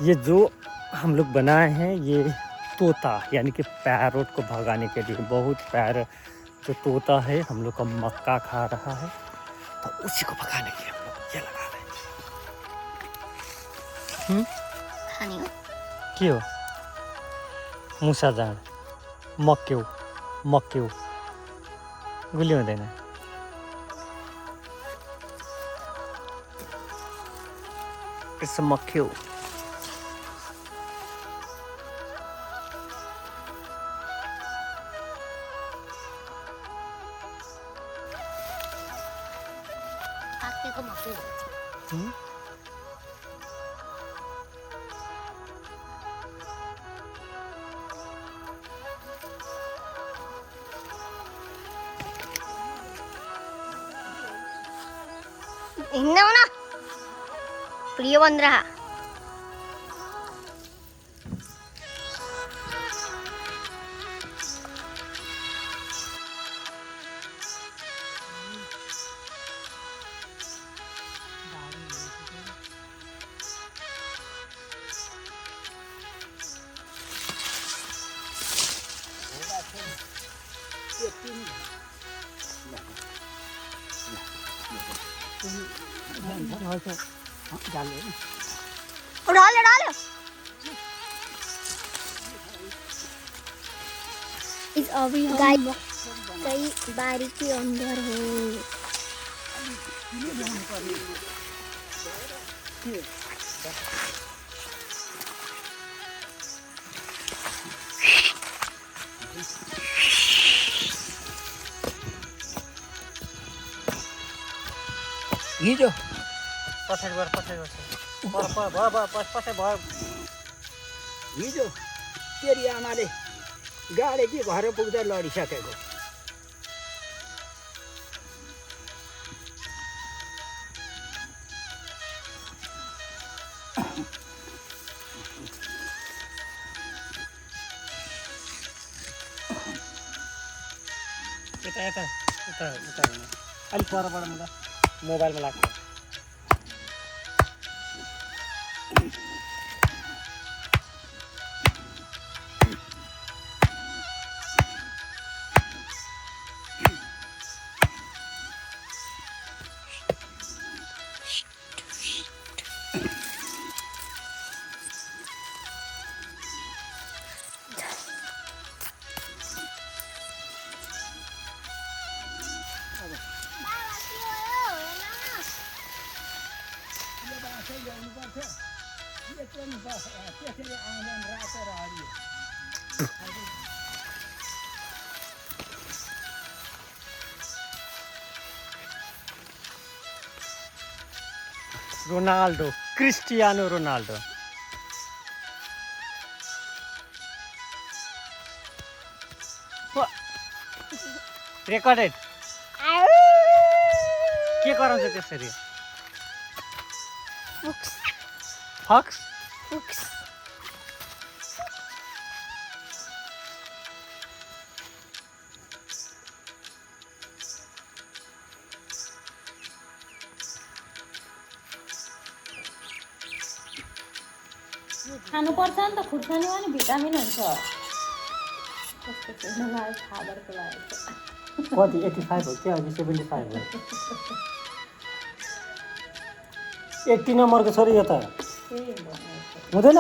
ये जो हम लोग बनाए हैं ये तोता यानी कि पैरोट को भगाने के लिए बहुत प्यार जो तोता है हम लोग का मक्का खा रहा है तो उसी को भगाने के लिए हम लोग ये लगा रहे हैं। क्यों मुसा जान मक्क्यौ मक्क्यौ गुली हुँदैन यसो मक्क्यौ हिँड्नु न प्रिय बन्द डाल्यो डाल्यो इस अभी गाय कई बारी के अंदर है हिजो पछाडि भयो हिजो तेरी आमाले गाडे कि घर पुग्दा लडिसकेको यता अलिक परबाट मलाई मोबाइलमा लाग्छ रोनाल्डो क्रिस्टियानो रोनाल्डो रेकर्डेड के गराउँछ त्यसरी फक्स खानुपर्छ नि त खुर्सानीमा नि भिटामिन हुन्छ फादरको लागि कति 85 हो क्या अघि 75 हो 80 नम्बरको छोरी यो त हुँदैन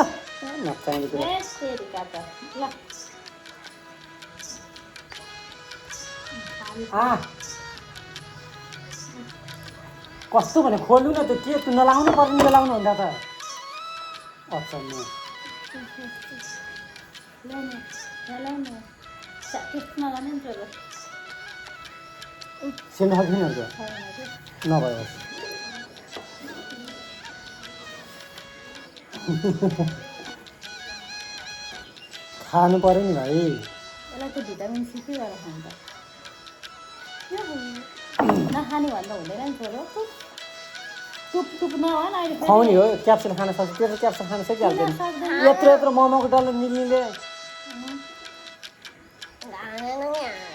कस्तो भने खोल्नु न त्यो के तँ नलाउनु पर्ने नलाउनु भन्दा त अच्छा सेन खाँदैन अन्त छैन त्यो नभए खानु पर्यो नि भाइ यसलाई त्यो भिटामिन सी के गरेर खान्छ नखाने भन्दा हुँदैन नि छोरो टुप नभन अहिले फेरि खुवाउने हो क्याप्सुल खान सक्छ त्यो त क्याप्सुल खान सकिहाल्छ नि यत्रो यत्रो मोमोको डल्लो निल्नेले घाँडा